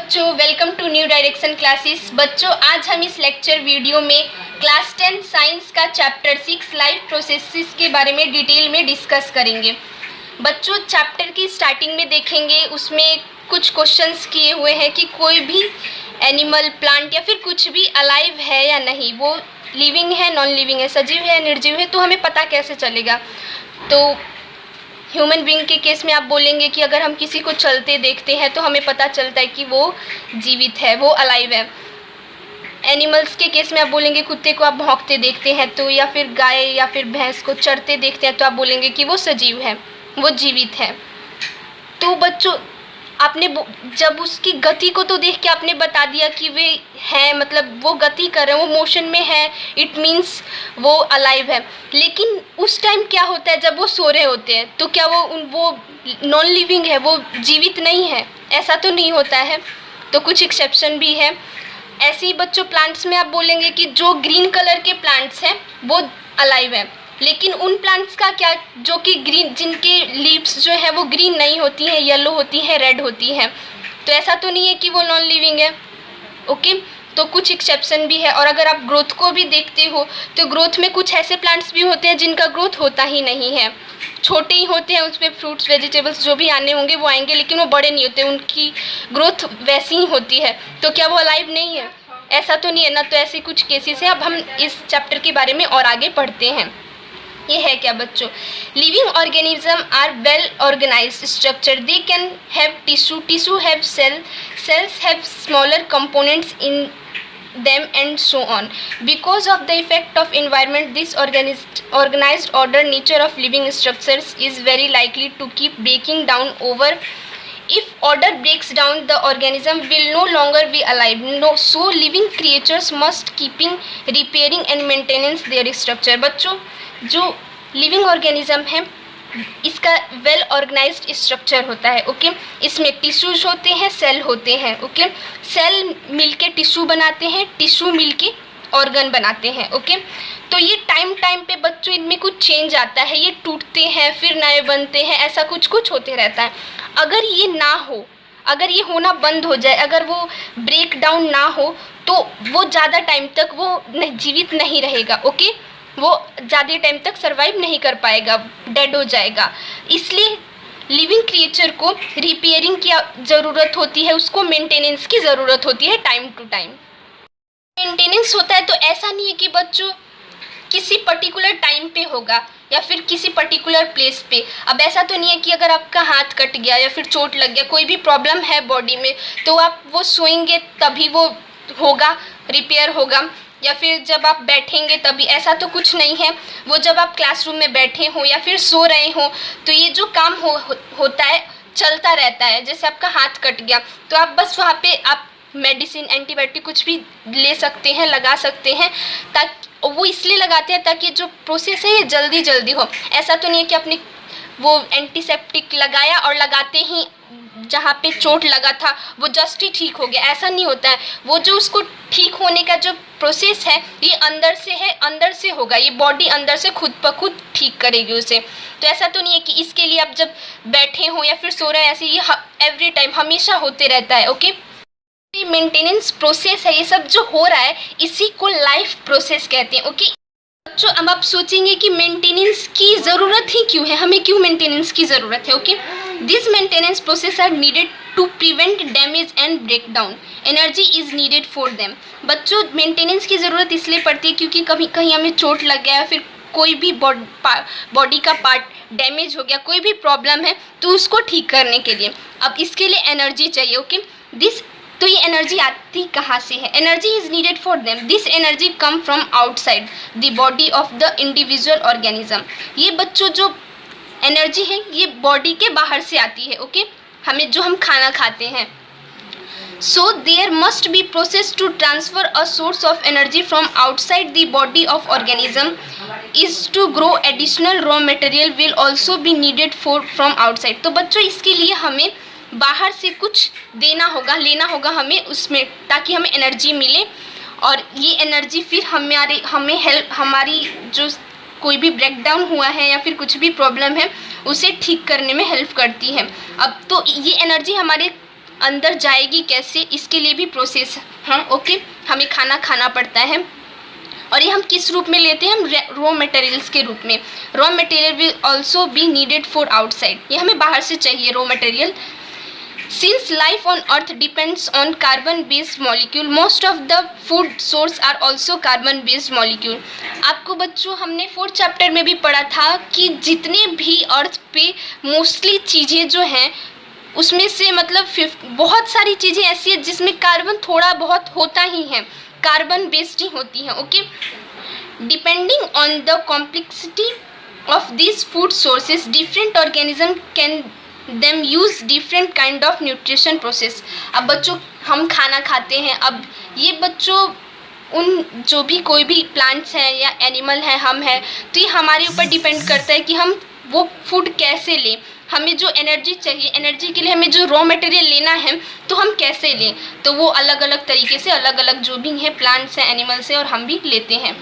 बच्चों, welcome to New Direction Classes. बच्चों, आज हम इस लेक्चर वीडियो में क्लास 10 साइंस का चैप्टर 6 लाइफ प्रोसेसेस के बारे में डिटेल में डिस्कस करेंगे। बच्चों, चैप्टर की स्टार्टिंग में देखेंगे, उसमें कुछ क्वेश्चंस किए हुए हैं कि कोई भी एनिमल, प्लांट या फिर कुछ भी अलाइव है या नहीं, वो लिविंग है, नॉन लिविंग है, सजीव है, निर्जीव है, तो हमें पता कैसे चलेगा। तो ह्यूमन बीइंग के केस में आप बोलेंगे कि अगर हम किसी को चलते देखते हैं तो हमें पता चलता है कि वो जीवित है, वो अलाइव है। एनिमल्स के केस में आप बोलेंगे, कुत्ते को आप भौंकते देखते हैं तो, या फिर गाय या फिर भैंस को चरते देखते हैं तो आप बोलेंगे कि वो सजीव है, वो जीवित है। तो बच्चों, आपने जब उसकी गति को तो देख के आपने बता दिया कि वे है, मतलब वो गति कर रहे हैं, वो मोशन में है, इट मीन्स वो अलाइव है। लेकिन उस टाइम क्या होता है जब वो सो रहे होते हैं, तो क्या वो नॉन लिविंग है, वो जीवित नहीं है? ऐसा तो नहीं होता है, तो कुछ एक्सेप्शन भी है। ऐसे ही बच्चों, प्लांट्स में आप बोलेंगे कि जो ग्रीन कलर के प्लांट्स हैं वो अलाइव है, लेकिन उन प्लांट्स का क्या जो कि ग्रीन, जिनके लीव्स जो है वो ग्रीन नहीं होती हैं, येलो होती हैं, रेड होती हैं, तो ऐसा तो नहीं है कि वो नॉन लिविंग है। ओके, तो कुछ एक्सेप्शन भी है। और अगर आप ग्रोथ को भी देखते हो तो ग्रोथ में कुछ ऐसे प्लांट्स भी होते हैं जिनका ग्रोथ होता ही नहीं है, छोटे ही होते हैं, उस पर फ्रूट्स, वेजिटेबल्स जो भी आने होंगे वो आएंगे, लेकिन वो बड़े नहीं होते, उनकी ग्रोथ वैसी ही होती है, तो क्या वो अलाइव नहीं है? ऐसा तो नहीं है ना। तो ऐसे कुछ केसेस हैं। अब हम इस चैप्टर के बारे में और आगे पढ़ते हैं। ये है क्या बच्चों? Living organism are well organised structure, they can have tissue have cells have smaller components in them and so on. Because of the effect of environment, this organized order nature of living structures is very likely to keep breaking down over. If order breaks down, the organism will no longer be alive. So living creatures must keeping repairing and maintenance their structure. बच्चों, जो living organism है इसका well organised structure होता है। Okay, इसमें tissues होते हैं, cell होते हैं। ओके, सेल मिलके टिश्यू बनाते हैं, टिश्यू मिलके ऑर्गन बनाते हैं। ओके, तो ये टाइम पे बच्चों इनमें कुछ चेंज आता है, ये टूटते हैं फिर नए बनते हैं, ऐसा कुछ होते रहता है। अगर ये ना हो, अगर ये होना बंद हो जाए, अगर वो ब्रेक डाउन ना हो, तो वो ज़्यादा टाइम तक वो जीवित नहीं रहेगा। ओके, वो ज़्यादा टाइम तक सर्वाइव नहीं कर पाएगा, डेड हो जाएगा। इसलिए लिविंग क्रिएचर को रिपेयरिंग की ज़रूरत होती है, उसको मेंटेनेंस की ज़रूरत होती है टाइम टू टाइम। मेंटेनेंस होता है तो ऐसा नहीं है कि बच्चों किसी पर्टिकुलर टाइम पे होगा या फिर किसी पर्टिकुलर प्लेस पे। अब ऐसा तो नहीं है कि अगर आपका हाथ कट गया या फिर चोट लग गया, कोई भी प्रॉब्लम है बॉडी में, तो आप वो सोएंगे तभी वो होगा, रिपेयर होगा, या फिर जब आप बैठेंगे तभी। ऐसा तो कुछ नहीं है। वो जब आप क्लासरूम में बैठे हो या फिर सो रहे हो, तो ये जो काम होता है चलता रहता है। जैसे आपका हाथ कट गया तो आप बस वहाँ पे आप मेडिसिन, एंटीबायोटिक कुछ भी ले सकते हैं, लगा सकते हैं, ताकि वो इसलिए लगाते हैं ताकि जो प्रोसेस है ये जल्दी हो। ऐसा तो नहीं है कि आपने वो एंटीसेप्टिक लगाया और लगाते ही जहाँ पे चोट लगा था वो जस्ट ही ठीक हो गया, ऐसा नहीं होता है। वो जो उसको ठीक होने का जो प्रोसेस है ये अंदर से है, अंदर से होगा, ये बॉडी अंदर से खुद ब खुद ठीक करेगी उसे। तो ऐसा तो नहीं है कि इसके लिए आप जब बैठे हो या फिर सो रहे हैं, ऐसे ये एवरी टाइम हमेशा होते रहता है। ओके, मेंटेनेंस प्रोसेस है, ये सब जो हो रहा है इसी को लाइफ प्रोसेस कहते हैं। ओके बच्चों, अब आप सोचेंगे कि मेंटेनेंस की ज़रूरत ही क्यों है, हमें क्यों मेंटेनेंस की ज़रूरत है। Okay, this maintenance process are needed to prevent damage and break down, energy is needed for them. बच्चों, मेंटेनेंस की ज़रूरत इसलिए पड़ती है क्योंकि कभी कहीं हमें चोट लग गया, फिर कोई भी बॉडी का पार्ट डैमेज हो गया, कोई भी प्रॉब्लम है, तो उसको ठीक करने के लिए अब इसके लिए एनर्जी चाहिए। ओके, तो ये एनर्जी आती कहाँ से है? Energy is needed for them. This energy come from outside the body of the individual organism. ये बच्चों जो एनर्जी है ये बॉडी के बाहर से आती है। ओके, हमें जो हम खाना खाते हैं, so there must be process to transfer a source of energy from outside the body of organism is to grow additional raw material will also be needed for from outside. तो बच्चों, इसके लिए हमें बाहर से कुछ देना होगा, लेना होगा हमें उसमें, ताकि हमें एनर्जी मिले, और ये एनर्जी फिर हमारी जो कोई भी ब्रेकडाउन हुआ है या फिर कुछ भी प्रॉब्लम है उसे ठीक करने में हेल्प करती है। अब तो ये एनर्जी हमारे अंदर जाएगी कैसे, इसके लिए भी प्रोसेस है। ओके, हमें खाना खाना पड़ता है और ये हम किस रूप में लेते हैं, हम रॉ मटेरियल्स के रूप में। Raw material will also be needed for outside, ये हमें बाहर से चाहिए raw material. Since life on earth depends on carbon based molecule, most of the food source are also carbon based molecule। आपको बच्चों हमने 4th चैप्टर में भी पढ़ा था कि जितने भी अर्थ पे मोस्टली चीज़ें जो हैं उसमें से मतलब बहुत सारी चीज़ें ऐसी है जिसमें कार्बन थोड़ा बहुत होता ही है, कार्बन बेस्ड ही होती हैं। Okay, depending on the complexity of this food sources different organism can them use different kind of nutrition process. अब बच्चों हम खाना खाते हैं, अब ये बच्चों उन जो भी कोई भी प्लांट्स हैं या एनिमल हैं, हम हैं, तो ये हमारे ऊपर डिपेंड करता है कि हम वो फूड कैसे लें। हमें जो एनर्जी चाहिए, एनर्जी के लिए हमें जो रॉ मटेरियल लेना है तो हम कैसे लें, तो वो अलग अलग तरीके से अलग अलग जो भी हैं प्लांट्स हैं, एनिमल्स हैं और हम भी लेते हैं।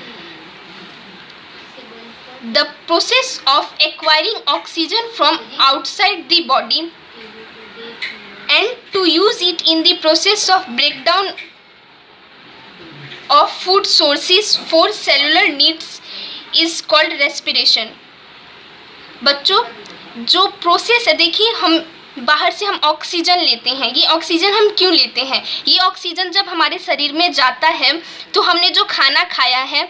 The process of acquiring oxygen from outside the body and to use it in the process of breakdown of food sources for cellular needs is called respiration। बच्चों जो प्रोसेस है, देखिए हम बाहर से हम ऑक्सीजन लेते हैं, ये ऑक्सीजन हम क्यों लेते हैं, ये ऑक्सीजन जब हमारे शरीर में जाता है तो हमने जो खाना खाया है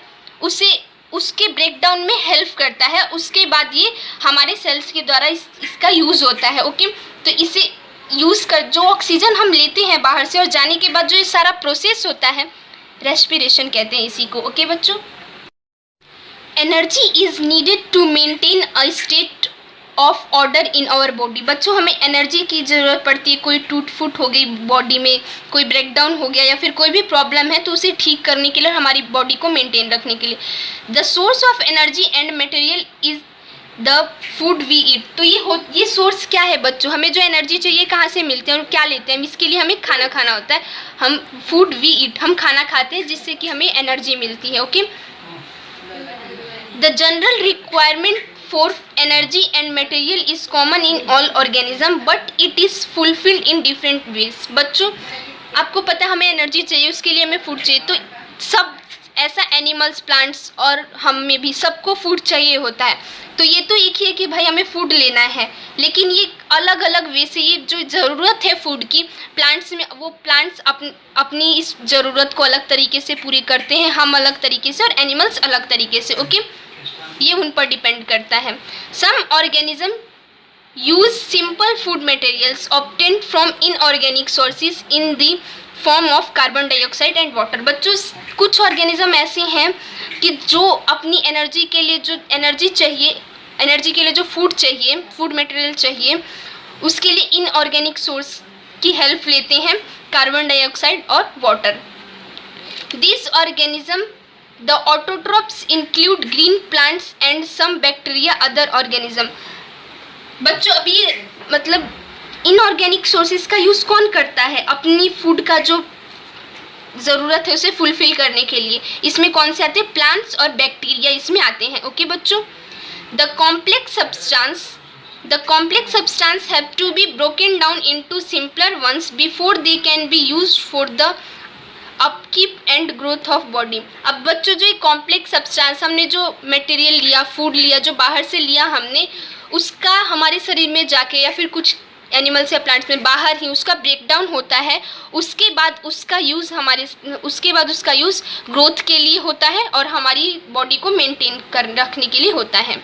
उसके ब्रेकडाउन में हेल्प करता है, उसके बाद ये हमारे सेल्स के द्वारा इसका यूज़ होता है। ओके, तो इसे यूज़ कर जो ऑक्सीजन हम लेते हैं बाहर से और जाने के बाद जो ये सारा प्रोसेस होता है रेस्पिरेशन कहते हैं इसी को। ओके बच्चों, energy is needed to maintain a state of order in our body. बच्चों हमें एनर्जी की ज़रूरत पड़ती है, कोई टूट फूट हो गई बॉडी में, कोई ब्रेकडाउन हो गया या फिर कोई भी प्रॉब्लम है तो उसे ठीक करने के लिए, हमारी बॉडी को मेंटेन रखने के लिए। The source of energy and material is the food we eat. तो ये सोर्स क्या है बच्चों, हमें जो एनर्जी चाहिए कहाँ से मिलते हैं और क्या लेते हैं, इसके लिए हमें खाना खाना होता है। हम फूड वी ईट, हम खाना खाते हैं जिससे कि हमें एनर्जी मिलती है। Okay, the general requirement for energy and material is common in all organism but it is fulfilled in different ways। बच्चों आपको पता है हमें एनर्जी चाहिए, उसके लिए हमें फूड चाहिए, तो सब ऐसा एनिमल्स, प्लांट्स और हम में भी सबको फूड चाहिए होता है। तो ये तो एक ही है कि भाई हमें फूड लेना है, लेकिन ये अलग अलग वे से ये जो ज़रूरत है फूड की प्लांट्स में, वो प्लांट्स अपनी इस ज़रूरत को अलग तरीके से पूरी करते हैं, हम अलग तरीके से और एनिमल्स अलग तरीके से। ओके, ये उन पर डिपेंड करता है। Some organism use simple food materials obtained from inorganic sources in the form of carbon dioxide and water. बच्चों कुछ ऑर्गेनिज्म ऐसे हैं कि जो अपनी एनर्जी के लिए जो एनर्जी चाहिए, एनर्जी के लिए जो फूड चाहिए, फूड मटेरियल चाहिए, उसके लिए इनऑर्गेनिक सोर्स की हेल्प लेते हैं, कार्बन डाइऑक्साइड और water. This organism The autotrophs include green plants and some bacteria, other organism। बच्चों अभी मतलब इनऑर्गेनिक सोर्सेज का यूज़ कौन करता है अपनी फूड का जो ज़रूरत है उसे फुलफिल करने के लिए, इसमें कौन से आते हैं, प्लांट्स और बैक्टीरिया इसमें आते हैं। ओके बच्चों, the complex substance have to be broken down into simpler ones before they can be used for the upkeep and growth of body. अब बच्चों जो एक कॉम्प्लेक्स सब्सटेंस, हमने जो मटेरियल लिया, फूड लिया, जो बाहर से लिया हमने, उसका हमारे शरीर में जाके या फिर कुछ एनिमल्स या प्लांट्स में बाहर ही उसका ब्रेकडाउन होता है, उसके बाद उसका यूज़ ग्रोथ के लिए होता है और हमारी बॉडी को मेंटेन कर रखने के लिए होता है।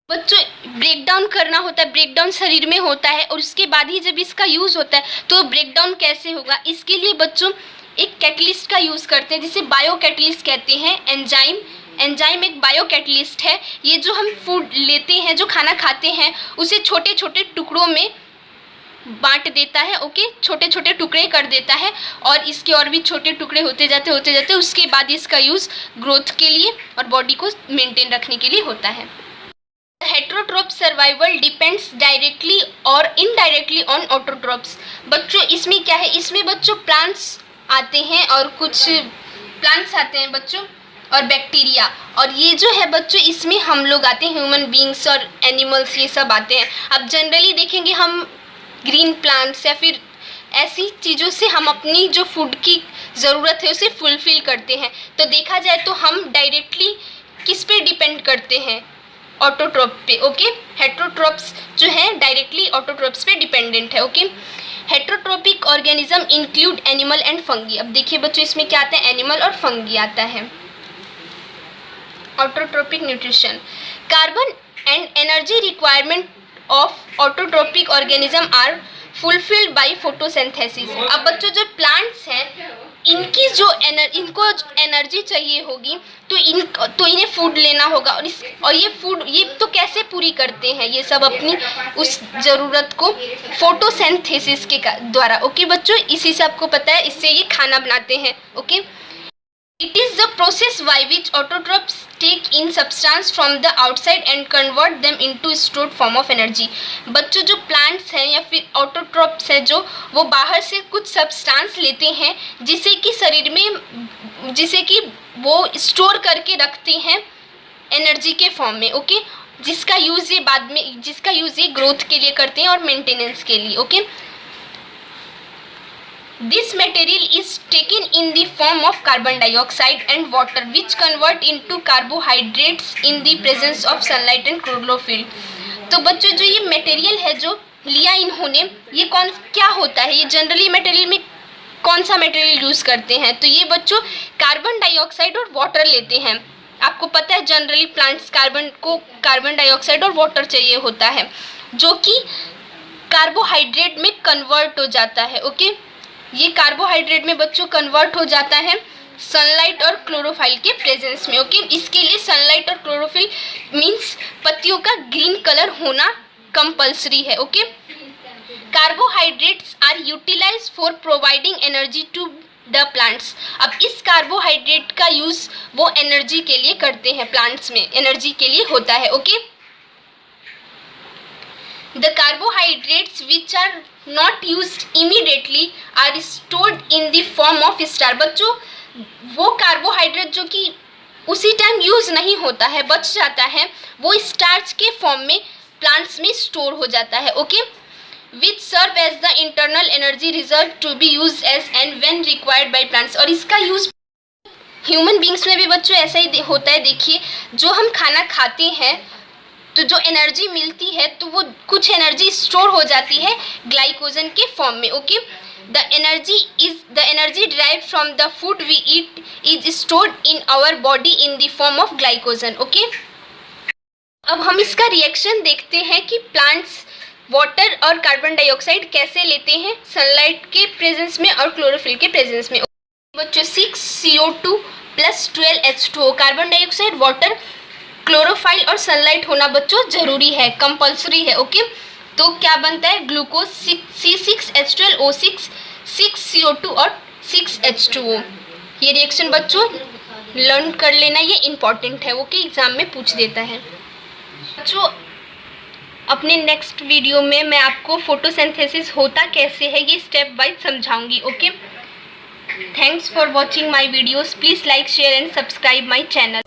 बच्चों ब्रेकडाउन करना होता है, ब्रेकडाउन शरीर में होता है और उसके बाद ही जब इसका यूज़ होता है तो ब्रेकडाउन कैसे होगा, इसके लिए बच्चों एक कैटलिस्ट का यूज़ करते हैं जिसे बायो कैटलिस्ट कहते हैं। एंजाइम एक बायो कैटलिस्ट है। ये जो हम फूड लेते हैं, जो खाना खाते हैं, उसे छोटे छोटे टुकड़ों में बांट देता है। ओके, छोटे छोटे टुकड़े कर देता है और इसके और भी छोटे टुकड़े होते जाते उसके बाद इसका यूज़ ग्रोथ के लिए और बॉडी को मेंटेन रखने के लिए होता है। हेट्रोट्रोप सर्वाइवल डिपेंड्स डायरेक्टली और इनडायरेक्टली ऑन ऑटोट्रोप्स। बच्चों इसमें क्या है, इसमें बच्चों प्लांट्स आते हैं और कुछ प्लांट्स आते हैं बच्चों और बैक्टीरिया, और ये जो है बच्चों इसमें हम लोग आते हैं, ह्यूमन बींग्स और एनिमल्स ये सब आते हैं। अब जनरली देखेंगे हम ग्रीन प्लांट्स या फिर ऐसी चीज़ों से हम अपनी जो फूड की ज़रूरत है उसे फुलफ़िल करते हैं। तो देखा जाए तो हम डायरेक्टली किस पे डिपेंड करते हैं? ऑटोट्रॉप पे। ओके, हेटरोट्रॉप्स जो है डायरेक्टली ऑटोट्रॉप्स पे डिपेंडेंट है। Okay, heterotrophic organism include animal and fungi. अब देखिए बच्चों, इसमें क्या आता है? एनिमल और फंगी आता है। Autotrophic nutrition, carbon and energy requirement of autotrophic organism are fulfilled by photosynthesis. अब बच्चों, जो प्लांट्स हैं इनको एनर्जी चाहिए होगी तो इन्हें फूड लेना होगा, और ये फूड ये तो कैसे पूरी करते हैं? ये सब अपनी उस ज़रूरत को फोटोसिंथेसिस के द्वारा। ओके बच्चों, इसी से आपको पता है, इससे ये खाना बनाते हैं। Okay, it is the process by which autotrophs take in substance from the outside and convert them into stored form of energy. बच्चों, जो प्लांट्स हैं या फिर ऑटोट्रॉप्स हैं जो वो बाहर से कुछ सब्सटेंस लेते हैं जिसे कि शरीर में वो स्टोर करके रखते हैं एनर्जी के फॉर्म में। ओके, जिसका यूज़ ये ग्रोथ के लिए करते हैं और मेंटेनेंस के लिए। Okay, this material is taken in the form of carbon dioxide and water which convert into carbohydrates in the presence of sunlight and chlorophyll। तो बच्चों, जो ये मटेरियल है जो लिया इन्होंने, ये क्या होता है? ये जनरली मटेरियल में कौन सा मटेरियल यूज़ करते हैं? तो ये बच्चों कार्बन डाइऑक्साइड और वाटर लेते हैं। आपको पता है जनरली प्लांट्स कार्बन डाइऑक्साइड और वाटर चाहिए होता है, जो कि कार्बोहाइड्रेट में कन्वर्ट हो जाता है। ओके, ये कार्बोहाइड्रेट में बच्चों कन्वर्ट हो जाता है सनलाइट और क्लोरोफाइल के प्रेजेंस में। ओके, इसके लिए सनलाइट और क्लोरोफिल मींस पत्तियों का ग्रीन कलर होना कंपल्सरी है। Okay, carbohydrates are utilised for providing energy to the plants. अब इस कार्बोहाइड्रेट का यूज़ वो एनर्जी के लिए करते हैं, प्लांट्स में एनर्जी के लिए होता है। Okay, the carbohydrates which are not used immediately are stored in the form of starch। बच्चों, वो कार्बोहाइड्रेट जो कि उसी टाइम यूज़ नहीं होता है, बच जाता है, वो स्टार्च के फॉर्म में प्लांट्स में स्टोर हो जाता है। Okay, which serve as the internal energy reserve to be use as and when required by plants. और इसका यूज़ ह्यूमन बींग्स में भी बच्चों ऐसा ही होता है। देखिए, जो हम खाना खाते हैं तो जो एनर्जी मिलती है तो वो कुछ एनर्जी स्टोर हो जाती है ग्लाइकोजन के फॉर्म में। Okay, the energy derived from the food we eat is stored in our body in the form of glycogen. Okay, अब हम इसका रिएक्शन देखते हैं कि प्लांट्स वाटर और कार्बन डाइऑक्साइड कैसे लेते हैं सनलाइट के प्रेजेंस में और क्लोरोफिल के प्रेजेंस में। बच्चों, 6CO2 + 12H2O, carbon dioxide, water, chlorophyll और सनलाइट होना बच्चों जरूरी है, कंपल्सरी है। ओके, तो क्या बनता है? ग्लूकोज, C6H12O6, 6CO2 और 6H2O। ये रिएक्शन बच्चों लर्न कर लेना, ये इम्पॉर्टेंट है। ओके, एग्जाम में पूछ देता है। बच्चों, अपने नेक्स्ट वीडियो में मैं आपको फोटोसिंथेसिस होता कैसे है ये स्टेप वाइज समझाऊंगी। Okay, thanks for watching my videos. Please like, share and subscribe my channel.